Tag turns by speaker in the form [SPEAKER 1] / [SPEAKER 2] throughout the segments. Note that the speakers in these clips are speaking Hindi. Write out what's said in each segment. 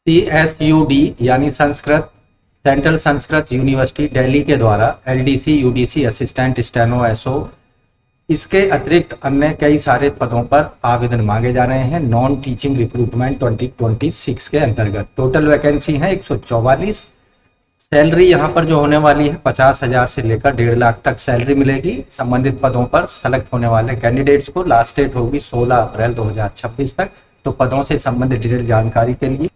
[SPEAKER 1] CSUD यानी संस्कृत सेंट्रल संस्कृत यूनिवर्सिटी दिल्ली के द्वारा LDC UDC assistant steno SO इसके अतिरिक्त अन्य कई सारे पदों पर आवेदन मांगे जा रहे हैं नॉन टीचिंग रिक्रूटमेंट 2026 के अंतर्गत। टोटल वैकेंसी है 144। सैलरी यहाँ पर जो होने वाली है 50,000 से लेकर 1.5 लाख तक सैलरी मिलेगी। संबंधित पदों पर सेलेक्ट होने वाले कैंडिडेट्स को लास्ट डेट होगी 16 अप्रैल 2026 तक। तो पदों से संबंधित डिटेल जानकारी के लिए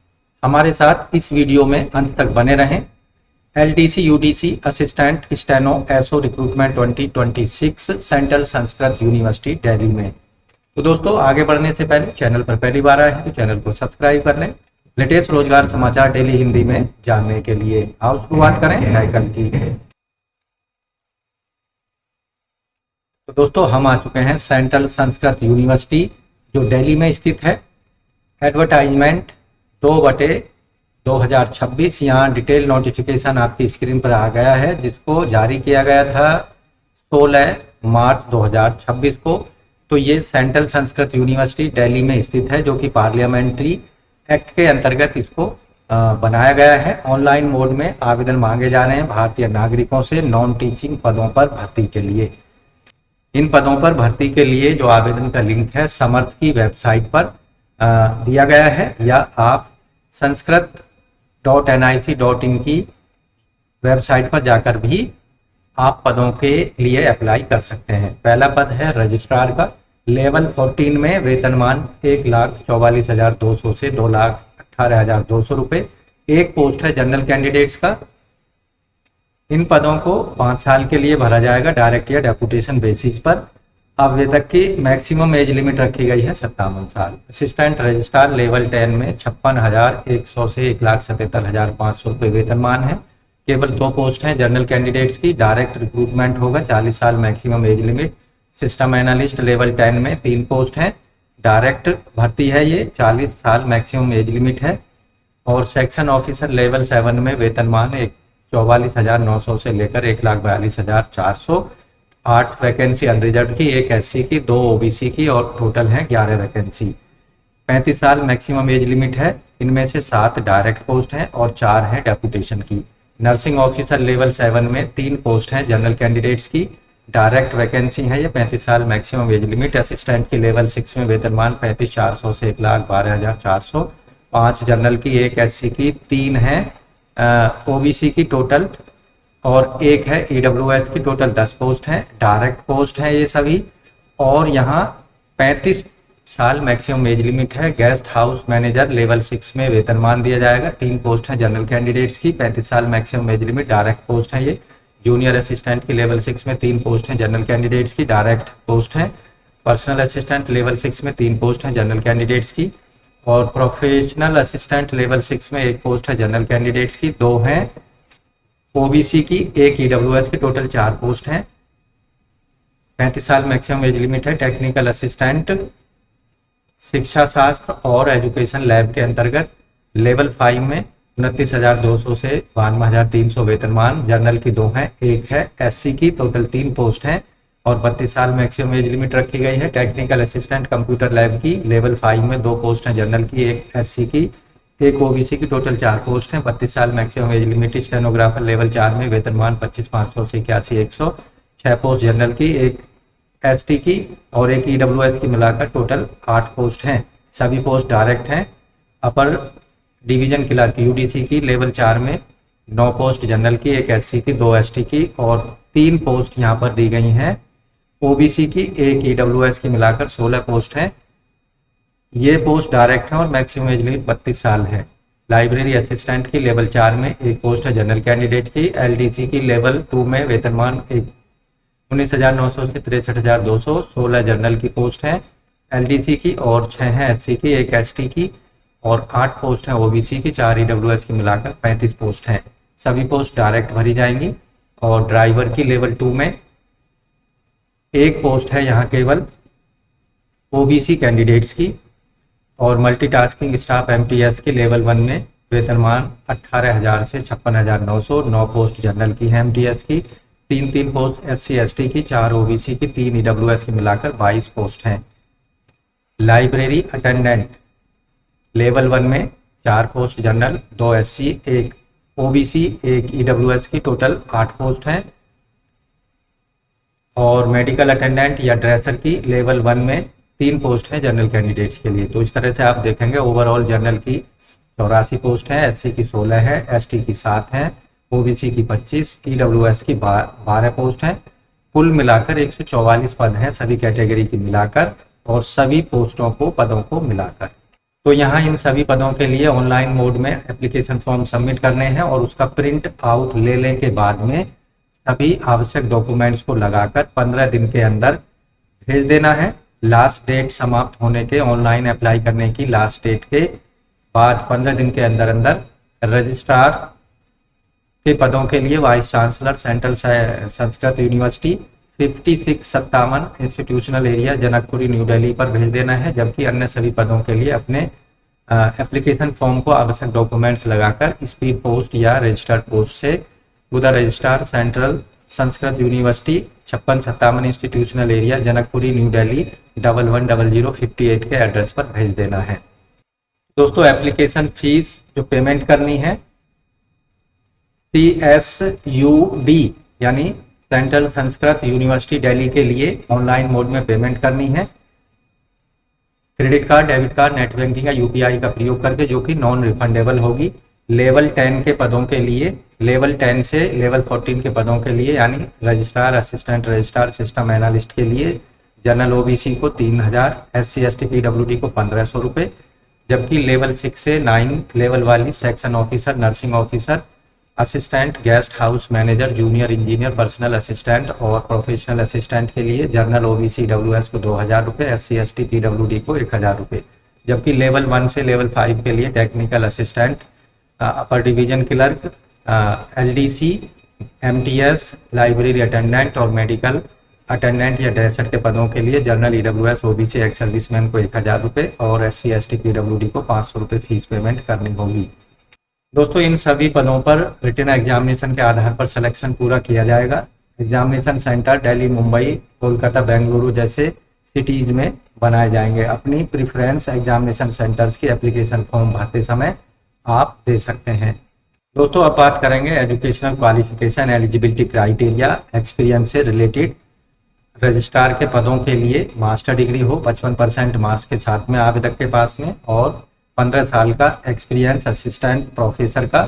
[SPEAKER 1] हमारे साथ इस वीडियो में अंत तक बने रहें। LDC UDC assistant steno SO recruitment 2026 central Sanskrit university Delhi में। तो दोस्तों आगे बढ़ने से पहले चैनल पर पहली बार आए हैं तो चैनल को सब्सक्राइब कर लें लेटेस्ट रोजगार समाचार डेली हिंदी में जानने के लिए। आओ शुरुआत करें आइकन की। तो दोस्तों हम आ चुके हैं सेंट्रल संस्कृत यूनिवर्सिटी जो दिल्ली में स्थित है। एडवर्टाइजमेंट 2/2026 यहाँ डिटेल नोटिफिकेशन आपकी स्क्रीन पर आ गया है जिसको जारी किया गया था 16 मार्च 2026 को। तो ये सेंट्रल संस्कृत यूनिवर्सिटी दिल्ली में स्थित है जो कि पार्लियामेंट्री एक्ट के अंतर्गत इसको बनाया गया है। ऑनलाइन मोड में आवेदन मांगे जा रहे हैं भारतीय नागरिकों से नॉन टीचिंग पदों पर भर्ती के लिए। इन पदों पर भर्ती के लिए जो आवेदन का लिंक है समर्थ की वेबसाइट पर दिया गया है या आप sanskrit.nic.in की वेबसाइट पर जाकर भी आप पदों के लिए अप्लाई कर सकते हैं। पहला पद है रजिस्ट्रार का। लेवल 14 में वेतनमान 1,44,200 से 2,18,200 रुपये। एक पोस्ट है जनरल कैंडिडेट्स का। इन पदों को 5 साल के लिए भरा जाएगा डायरेक्ट या डेपुटेशन बेसिस पर। आवेदक की मैक्सिमम एज लिमिट रखी गई है 57 साल। असिस्टेंट रजिस्ट्रार लेवल 10 में 56,100 से 1,77,500 रुपये वेतनमान है। केवल 2 पोस्ट हैं जनरल कैंडिडेट्स की। डायरेक्ट रिक्रूटमेंट होगा 40 साल maximum age limit. System analyst level 10 में 3 पोस्ट हैं। डायरेक्ट भर्ती है ये 40 साल मैक्सिमम एज लिमिट है। और सेक्शन ऑफिसर लेवल 7 में वेतनमान 44,900 से लेकर 1,42,400। 8 वैकेंसी अनरिजर्व की, 1 SC की, 2 OBC की और टोटल है 11 वैकेंसी। 35 साल मैक्सिमम एज लिमिट है। इनमें से 7 डायरेक्ट पोस्ट हैं और 4 हैं डेपुटेशन की। नर्सिंग ऑफिसर लेवल 7 में 3 पोस्ट हैं जनरल कैंडिडेट्स की। डायरेक्ट वैकेंसी है ये 35 साल मैक्सिमम एज लिमिट। असिस्टेंट की लेवल 6 में वेतनमान 35,400 से 1,12,400। 5 जनरल की, 1 SC की, 3 है OBC की टोटल और 1 है EWS की। टोटल 10 पोस्ट हैं। डायरेक्ट पोस्ट हैं ये सभी। और यहाँ 35 साल मैक्सिमम एज लिमिट है। गेस्ट हाउस मैनेजर लेवल 6 में वेतनमान दिया जाएगा। 3 पोस्ट हैं जनरल कैंडिडेट्स की। 35 साल maximum age limit. Direct post है ये। जूनियर असिस्टेंट की लेवल 6 में 3 पोस्ट हैं जनरल कैंडिडेट्स की। डायरेक्ट पोस्ट है। पर्सनल असिस्टेंट लेवल 6 में 3 पोस्ट हैं जनरल कैंडिडेट्स की। और प्रोफेशनल असिस्टेंट लेवल 6 में 1 पोस्ट है जनरल कैंडिडेट्स की। 2 हैं OBC की, 1 EWS की। टोटल 4 पोस्ट हैं। 35 साल मैक्सिमम एज लिमिट है। टेक्निकल असिस्टेंट शिक्षा शास्त्र और एजुकेशन लैब के अंतर्गत लेवल 5 में 29,200 से 52,300 वेतनमान। जनरल की 2 हैं, 1 है SC की। टोटल 3 पोस्ट हैं और 32 साल मैक्सिमम एज लिमिट रखी गई है। टेक्निकल असिस्टेंट कंप्यूटर लैब की लेवल 5 में 2 पोस्ट हैं जनरल की, 1 SC की, 1 OBC की। टोटल 4 पोस्ट हैं। 32 साल maximum age limit. Stenographer level 4 में वेतनमान 25,500 से 81,100। 6 पोस्ट जनरल की, 1 ST की और 1 EWS की मिलाकर टोटल 8 पोस्ट हैं। सभी पोस्ट डायरेक्ट हैं। अपर डिवीजन क्लर्क UDC की लेवल 4 में 9 पोस्ट जनरल की, 1 SC की, 2 ST की और 3 पोस्ट यहाँ पर दी गई हैं OBC की, 1 EWS की मिलाकर 16 पोस्ट हैं। ये पोस्ट डायरेक्ट हैं और मैक्सिमम एज लिमिट 32 साल है। लाइब्रेरी असिस्टेंट की लेवल 4 में 1 पोस्ट है जनरल कैंडिडेट की। LDC की लेवल 2 में वेतनमान 19,900 से 63,200। 16 जनरल की पोस्ट है LDC की और 6 हैं SC की, 1 ST की और 8 पोस्ट हैं OBC की, 4 EWS की मिलाकर 35 पोस्ट हैं। सभी पोस्ट डायरेक्ट भरी जाएंगी। और ड्राइवर की लेवल 2 में 1 पोस्ट है यहाँ केवल OBC कैंडिडेट्स की। और मल्टीटास्किंग स्टाफ MTS की लेवल 1 में वेतनमान 18,000 से 56,900। 9 पोस्ट जनरल की है MTS की। 3 पोस्ट SC ST की, 4 OBC की, 3 EWS की मिलाकर 22 पोस्ट हैं। लाइब्रेरी अटेंडेंट लेवल 1 में 4 post general, 2 SC, 1 OBC, 1 EWS की टोटल 8 पोस्ट हैं। और मेडिकल अटेंडेंट या ड्रेसर की लेवल 1 में 3 पोस्ट हैं जनरल कैंडिडेट्स के लिए। तो इस तरह से आप देखेंगे ओवरऑल जनरल की 84 पोस्ट है, SC की 16 है, ST की 7 है, OBC की 25, EWS की 12 पोस्ट हैं। कुल मिलाकर 144 पद हैं सभी कैटेगरी की मिलाकर और सभी पोस्टों को पदों को मिलाकर। तो यहाँ इन सभी पदों के लिए ऑनलाइन मोड में एप्लीकेशन फॉर्म सबमिट करने हैं और उसका प्रिंट आउट ले लेने के बाद में सभी आवश्यक डॉक्यूमेंट्स को लगाकर 15 दिन के अंदर भेज देना है। लास्ट डेट समाप्त होने के, ऑनलाइन अप्लाई करने की लास्ट डेट के बाद 15 दिन के अंदर अंदर रजिस्ट्रार के पदों के लिए vice chancellor central Sanskrit university 5657 institutional area Janakpuri new Delhi पर भेज देना है। जबकि अन्य सभी पदों के लिए अपने एप्लीकेशन फॉर्म को आवश्यक डॉक्यूमेंट्स लगाकर स्पीड पोस्ट या रजिस्टर्ड पोस्ट से उधर registrar central Sanskrit university 5657 institutional area Janakpuri new Delhi 110058 के एड्रेस पर भेज देना है। दोस्तों एप्लीकेशन फीस जो पेमेंट करनी है CSUD यानी सेंट्रल संस्कृत यूनिवर्सिटी दिल्ली के लिए ऑनलाइन मोड में पेमेंट करनी है। Credit card, debit card, net banking या UPI का प्रयोग करके, जो कि नॉन रिफंडेबल होगी। लेवल 10 के पदों के लिए, लेवल 10 से लेवल 14 के पदों के लिए यानी registrar, assistant registrar, system analyst के लिए जनरल OBC को 3000, SC ST PWD को 1500 रुपये। जबकि लेवल 6 से 9 लेवल वाली section officer, nursing officer, assistant, guest house manager, junior engineer, personal assistant और प्रोफेशनल असिस्टेंट के लिए जनरल OBC WS को 2000 रुपये, SC ST PWD को 1000 रुपये। जबकि लेवल 1 से लेवल 5 के लिए technical assistant, upper division clerk, LDC, MTS, library attendant और मेडिकल अटेंडेंट या ड्रेसर के पदों के लिए general EWS OBC ex serviceman को 1000 रुपये और SC ST PWD को 500 रुपये फीस पेमेंट करनी होगी। दोस्तों इन सभी पदों पर रिटन एग्जामिनेशन के आधार पर सिलेक्शन पूरा किया जाएगा। एग्जामिनेशन सेंटर दिल्ली, मुंबई, कोलकाता, बेंगलुरु जैसे सिटीज में बनाए जाएंगे। अपनी प्रेफरेंस एग्जामिनेशन सेंटर्स की एप्लीकेशन फॉर्म भरते समय आप दे सकते हैं। दोस्तों अब बात करेंगे educational qualification, eligibility criteria, experience से रिलेटेड। रजिस्ट्रार के पदों के लिए मास्टर डिग्री हो 55% मार्क्स के साथ में आवेदक के पास में और 15 साल का एक्सपीरियंस असिस्टेंट प्रोफेसर का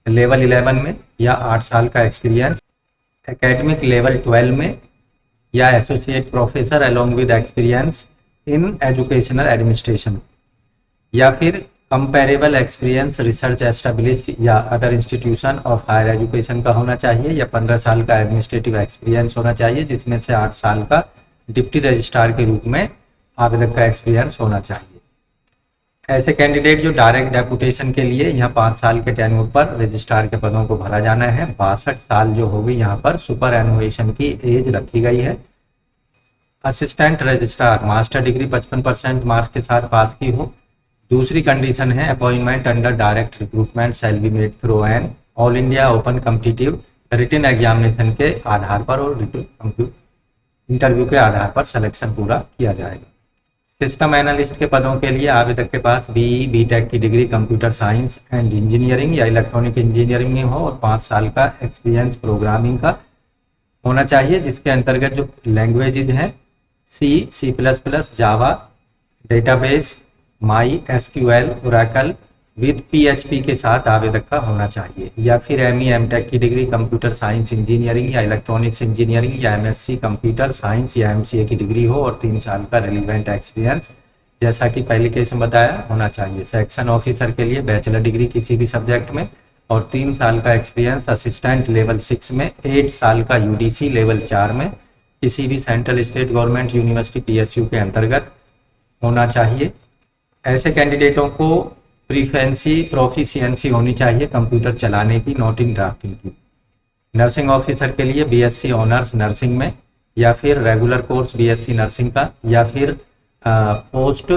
[SPEAKER 1] लेवल 11 में या 8 साल का एक्सपीरियंस एकेडमिक लेवल 12 में या associate professor along with experience in educational administration या फिर कंपेरेबल एक्सपीरियंस रिसर्च एस्टेब्लिश्ड या other institution of higher education का होना चाहिए या 15 साल का एडमिनिस्ट्रेटिव एक्सपीरियंस होना चाहिए जिसमें से 8 साल का डिप्टी रजिस्ट्रार के रूप में आवेदक का एक्सपीरियंस होना चाहिए। ऐसे कैंडिडेट जो डायरेक्ट डेपुटेशन के लिए यहाँ 5 साल के टेन्योर पर रजिस्ट्रार के पदों को भरा जाना है। 62 साल जो होगी यहाँ पर सुपर एनुएशन की एज रखी गई है। Assistant registrar master degree 55% marks के साथ पास की हो। दूसरी कंडीशन है appointment under direct recruitment shall be made through an all India open competitive written examination के आधार पर और इंटरव्यू के आधार पर सिलेक्शन पूरा किया जाएगा। सिस्टम एनालिस्ट के पदों के लिए आवेदक के पास BE BTech की degree computer science and engineering या इलेक्ट्रॉनिक इंजीनियरिंग में हो और 5 साल का एक्सपीरियंस प्रोग्रामिंग का होना चाहिए, जिसके अंतर्गत जो लैंग्वेजेज हैं C++, Java, database, MySQL, Oracle with PHP के साथ आवेदक का होना चाहिए। या फिर ME MTech की डिग्री कंप्यूटर साइंस इंजीनियरिंग या इलेक्ट्रॉनिक्स इंजीनियरिंग या MSc कंप्यूटर साइंस या MCA की डिग्री हो और 3 साल का रेलिवेंट एक्सपीरियंस जैसा कि पहले केस में बताया होना चाहिए। सेक्शन ऑफिसर के लिए बैचलर डिग्री किसी भी सब्जेक्ट में और 3 साल का एक्सपीरियंस असिस्टेंट लेवल 6 में, 8 साल का UDC लेवल 4 में किसी भी central state government university PSU के अंतर्गत होना चाहिए। ऐसे कैंडिडेटों को प्रोफिशिएंसी होनी चाहिए कंप्यूटर चलाने की, नॉट इन ड्राफ्टिंग की। नर्सिंग ऑफिसर के लिए BSc ऑनर्स नर्सिंग में या फिर रेगुलर कोर्स BSc नर्सिंग का या फिर post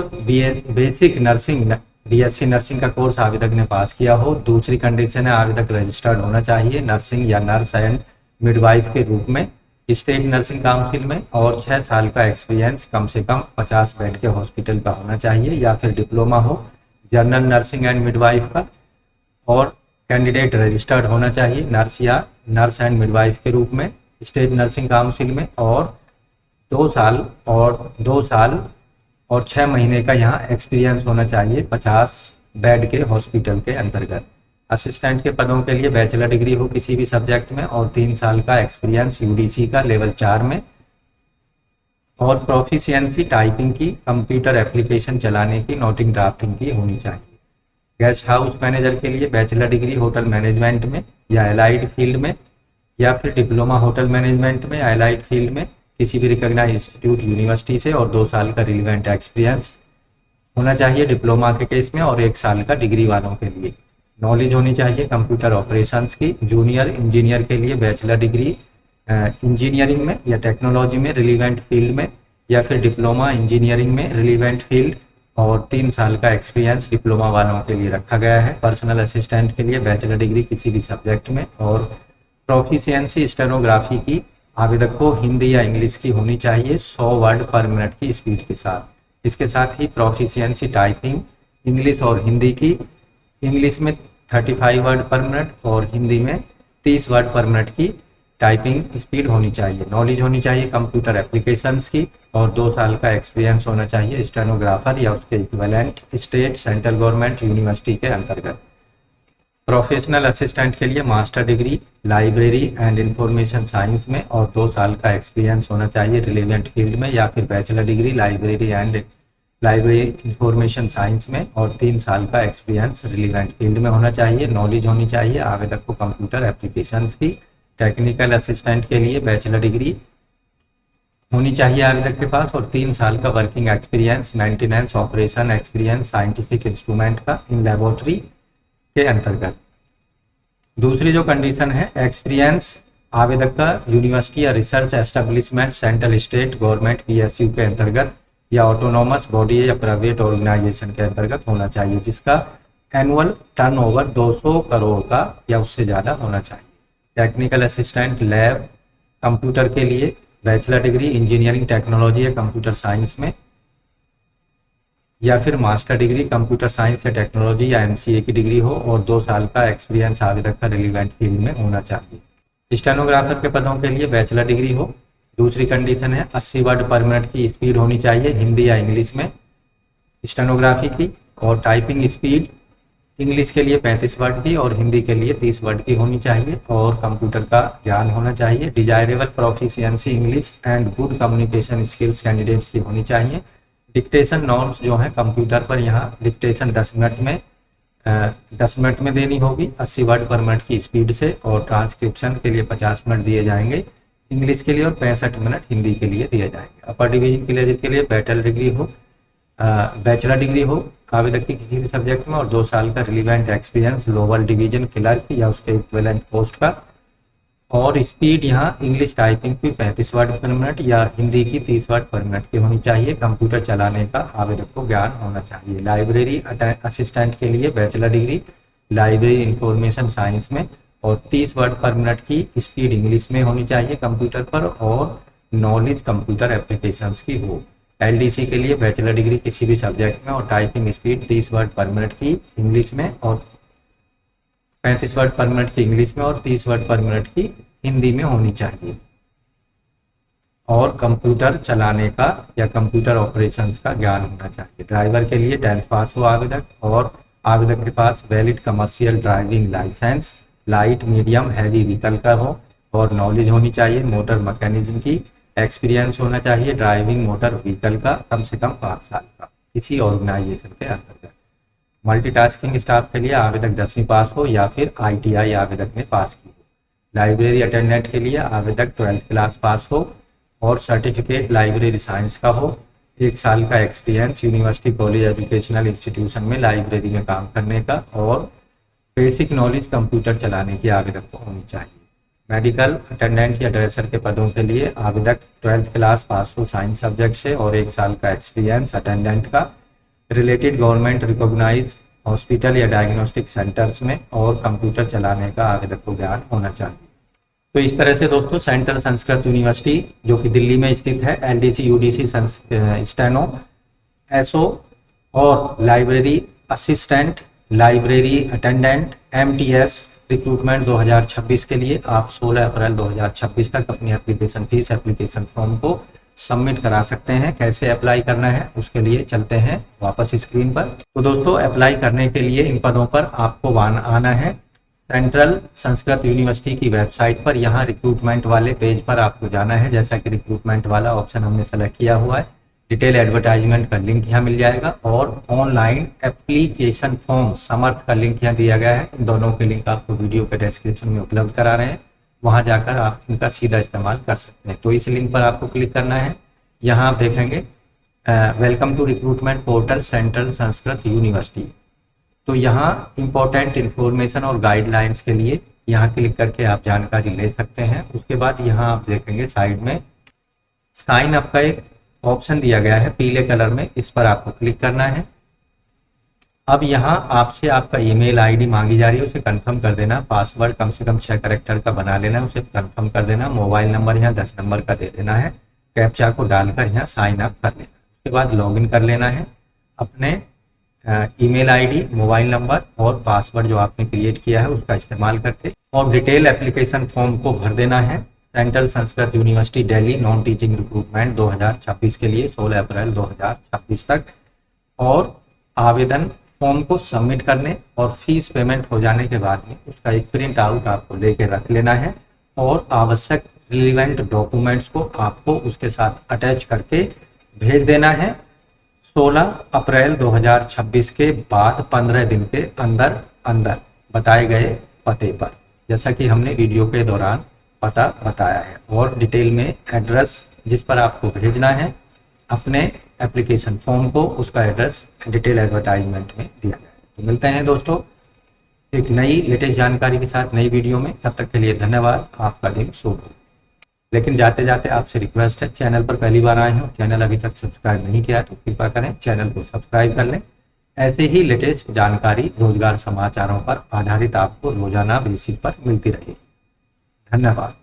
[SPEAKER 1] basic nursing BSc nursing का कोर्स आवेदक ने पास किया हो। दूसरी कंडीशन है आवेदक रजिस्टर्ड होना चाहिए नर्सिंग या नर्स एंड मिडवाइफ के रूप में स्टेट नर्सिंग काउंसिल में और 6 साल का एक्सपीरियंस कम से कम 50 बेड के हॉस्पिटल का होना चाहिए या फिर डिप्लोमा हो जनरल नर्सिंग एंड मिडवाइफ का, और कैंडिडेट रजिस्टर्ड होना चाहिए नर्स या नर्स एंड मिडवाइफ के रूप में स्टेट नर्सिंग काउंसिल में, और 2 साल और 6 महीने का यहाँ एक्सपीरियंस होना चाहिए 50 बेड के हॉस्पिटल के अंतर्गत। असिस्टेंट के पदों के लिए बैचलर डिग्री हो किसी भी सब्जेक्ट में और 3 साल का एक्सपीरियंस यूडीसी का लेवल 4 में, और प्रोफिशिएंसी टाइपिंग की, कंप्यूटर एप्लीकेशन चलाने की, नोटिंग ड्राफ्टिंग की होनी चाहिए। गेस्ट हाउस मैनेजर के लिए बैचलर डिग्री होटल मैनेजमेंट में या एलाइड फील्ड में, या फिर डिप्लोमा होटल मैनेजमेंट में या एलाइड फील्ड में किसी भी रिकॉग्नाइज्ड इंस्टीट्यूट यूनिवर्सिटी से, और 2 साल का रिलेवेंट एक्सपीरियंस होना चाहिए डिप्लोमा के केस में, और 1 साल का डिग्री वालों के लिए। नॉलेज होनी चाहिए कंप्यूटर ऑपरेशंस की। जूनियर इंजीनियर के लिए बैचलर डिग्री इंजीनियरिंग में या टेक्नोलॉजी में रिलेवेंट फील्ड में, या फिर डिप्लोमा इंजीनियरिंग में रिलेवेंट फील्ड, और 3 साल का एक्सपीरियंस डिप्लोमा वालों के लिए रखा गया है। पर्सनल असिस्टेंट के लिए बैचलर डिग्री किसी भी सब्जेक्ट में, और प्रोफिशिएंसी स्टेनोग्राफी की आवेदक को हिंदी या इंग्लिश की होनी चाहिए 100 वर्ड पर मिनट की स्पीड के साथ। इसके साथ ही प्रोफिशिएंसी टाइपिंग इंग्लिश और हिंदी की, इंग्लिश में 35 वर्ड पर मिनट और हिंदी में 30 वर्ड पर मिनट की टाइपिंग स्पीड होनी चाहिए। नॉलेज होनी चाहिए कंप्यूटर एप्लीकेशंस की, और 2 साल का एक्सपीरियंस होना चाहिए स्टेनोग्राफर या उसके equivalent state central government university के अंतर्गत। प्रोफेशनल असिस्टेंट के लिए master degree library and information science में और 2 साल का एक्सपीरियंस होना चाहिए रिलेवेंट फील्ड में, या फिर bachelor degree library information science में और 3 साल का एक्सपीरियंस रिलेवेंट फील्ड में होना चाहिए। नॉलेज होनी चाहिए आवेदक को कंप्यूटर एप्लीकेशंस की। टेक्निकल असिस्टेंट के लिए बैचलर डिग्री होनी चाहिए आवेदक के पास, और 3 साल का working experience maintenance operation experience scientific instrument का इन लेबोरेटरी के अंतर्गत। दूसरी जो कंडीशन है, एक्सपीरियंस आवेदक का यूनिवर्सिटी या research establishment central state government PSU के अंतर्गत या ऑटोनोमस बॉडी या प्राइवेट ऑर्गेनाइजेशन के अंतर्गत होना चाहिए, जिसका एनुअल टर्नओवर 200 करोड़ का या उससे ज़्यादा होना चाहिए। टेक्निकल असिस्टेंट लैब कंप्यूटर के लिए बैचलर डिग्री इंजीनियरिंग टेक्नोलॉजी या कंप्यूटर साइंस में, या फिर मास्टर डिग्री कंप्यूटर साइंस या टेक्नोलॉजी या एमसीए की डिग्री हो, और 2 साल का एक्सपीरियंस आवेदक का रिलेवेंट फील्ड में होना चाहिए। स्टेनोग्राफर के पदों के लिए बैचलर डिग्री हो। दूसरी कंडीशन है 80 वर्ड पर मिनट की स्पीड होनी चाहिए हिंदी या इंग्लिश में स्टेनोग्राफी की, और टाइपिंग स्पीड इंग्लिश के लिए 35 वर्ड की और हिंदी के लिए 30 वर्ड की होनी चाहिए, और कंप्यूटर का ज्ञान होना चाहिए। Desirable proficiency English and good communication skills candidates की होनी चाहिए। डिक्टेशन नॉर्म्स जो है कंप्यूटर पर, यहाँ डिक्टेशन 10 मिनट में देनी होगी 80 वर्ड पर मिनट की स्पीड से, और ट्रांसक्रिप्शन के लिए 50 मिनट दिए जाएंगे इंग्लिश के लिए, और 65 मिनट हिंदी के लिए दिए जाएंगे। अपर डिवीजन के लिए बैचलर डिग्री हो आवेदक की किसी भी सब्जेक्ट में, और 2 साल का relevant experience lower division clerk या उसके इक्विवेलेंट पोस्ट का, और स्पीड यहाँ इंग्लिश टाइपिंग की 35 वर्ड पर मिनट या हिंदी की 30 वर्ड पर मिनट की होनी चाहिए। कंप्यूटर चलाने का आवेदक को ज्ञान होना चाहिए। लाइब्रेरी असिस्टेंट के लिए bachelor degree library information science में, और 30 वर्ड पर मिनट की स्पीड इंग्लिश में होनी चाहिए कंप्यूटर पर, और नॉलेज कंप्यूटर एप्लीकेशंस की हो। एलडीसी के लिए बैचलर डिग्री किसी भी सब्जेक्ट में, और टाइपिंग स्पीड 30 वर्ड पर मिनट की इंग्लिश में, और 35 वर्ड पर मिनट की इंग्लिश में, और 30 वर्ड पर मिनट की हिंदी में होनी चाहिए। और कंप्यूटर चलाने का या कंप्यूटर ऑपरेशंस का ज्ञान होना चाहिए। ड्राइवर के लिए 10th पास हो आवेदक, और आवेदक के पास valid commercial driving licence light medium heavy vehicle का हो, और नॉलेज होनी चाहिए मोटर मैकेनिज्म की। एक्सपीरियंस होना चाहिए ड्राइविंग मोटर व्हीकल का कम से कम 5 साल का किसी ऑर्गेनाइजेशन के अंतर्गत। मल्टीटास्किंग स्टाफ के लिए आवेदक 10वीं पास हो या फिर ITI आवेदक ने पास की हो। लाइब्रेरी अटेंडेंट के लिए आवेदक 12th क्लास पास हो और सर्टिफिकेट लाइब्रेरी साइंस का हो। 1 साल का experience university college educational institution में लाइब्रेरी में काम करने का, और बेसिक नॉलेज कंप्यूटर चलाने की आवेदक को होनी चाहिए। मेडिकल अटेंडेंट या ड्रेसर के पदों के लिए आवेदक 12th क्लास पास हो साइंस सब्जेक्ट से, और 1 साल का एक्सपीरियंस अटेंडेंट का रिलेटेड गवर्नमेंट रिकॉग्नाइज हॉस्पिटल या डायग्नोस्टिक सेंटर्स में, और कंप्यूटर चलाने का आवेदक को ज्ञान होना चाहिए। तो इस तरह से दोस्तों सेंट्रल संस्कृत यूनिवर्सिटी जो कि दिल्ली में स्थित है, LDC UDC स्टेनो SO और library assistant, library attendant, MTS recruitment 2026 के लिए आप 16 अप्रैल 2026 तक अपनी एप्लीकेशन फीस एप्लीकेशन फॉर्म को सबमिट करा सकते हैं। कैसे अप्लाई करना है उसके लिए चलते हैं वापस स्क्रीन पर। तो दोस्तों, अप्लाई करने के लिए इन पदों पर आपको आना है सेंट्रल संस्कृत यूनिवर्सिटी की वेबसाइट पर। यहाँ रिक्रूटमेंट वाले पेज पर आपको जाना है। जैसा कि रिक्रूटमेंट वाला ऑप्शन हमने सेलेक्ट किया हुआ है, डिटेल एडवर्टाइजमेंट का लिंक यहाँ मिल जाएगा और ऑनलाइन एप्लीकेशन फॉर्म समर्थ का लिंक यहाँ दिया गया है। इन दोनों के लिंक आपको वीडियो के डिस्क्रिप्शन में उपलब्ध करा रहे हैं, वहाँ जाकर आप इनका सीधा इस्तेमाल कर सकते हैं। तो इस लिंक पर आपको क्लिक करना है। यहाँ आप देखेंगे welcome to recruitment portal central Sanskrit university. तो यहाँ इंपॉर्टेंट इन्फॉर्मेशन और गाइडलाइंस के लिए यहाँ क्लिक करके आप जानकारी ले सकते हैं। उसके बाद यहाँ आप देखेंगे साइड में साइन अप का एक ऑप्शन दिया गया है पीले कलर में, इस पर आपको क्लिक करना है। अब यहाँ आपसे आपका ईमेल आईडी मांगी जा रही है, उसे कंफर्म कर देना। पासवर्ड कम से कम 6 कैरेक्टर का बना लेना, उसे कंफर्म कर देना। मोबाइल नंबर यहाँ 10 नंबर का दे देना है। कैप्चा को डालकर यहाँ साइन अप कर लेना। उसके बाद लॉगिन कर लेना है। अपने ईमेल आईडी, मोबाइल नंबर और पासवर्ड जो आपने क्रिएट किया है उसका इस्तेमाल करके और डिटेल एप्लीकेशन फॉर्म को भर देना है। Central Sanskrit university Delhi non teaching recruitment 2026 के लिए 16 अप्रैल 2026 तक। और आवेदन फॉर्म को सबमिट करने और फीस पेमेंट हो जाने के बाद में उसका एक प्रिंट आउट आपको लेके रख लेना है और आवश्यक रिलेवेंट डॉक्यूमेंट्स को आपको उसके साथ अटैच करके भेज देना है। 16 अप्रैल 2026 के बाद 15 दिन के अंदर अंदर बताए गए पते पर, जैसा कि हमने वीडियो के दौरान पता बताया है। और डिटेल में एड्रेस जिस पर आपको भेजना है अपने एप्लीकेशन फॉर्म को, उसका एड्रेस डिटेल एडवर्टाइजमेंट में दिया गया है। तो मिलते हैं दोस्तों एक नई लेटेस्ट जानकारी के साथ नई वीडियो में। तब तक के लिए धन्यवाद। आपका दिन शुभ हो। लेकिन जाते जाते आपसे रिक्वेस्ट है, चैनल पर पहली बार आए हो, चैनल अभी तक सब्सक्राइब नहीं किया तो कृपा करें चैनल को सब्सक्राइब कर लें। ऐसे ही लेटेस्ट जानकारी रोजगार समाचारों पर आधारित आपको रोजाना बेसिस पर मिलती रहेगी। धन्यवाद।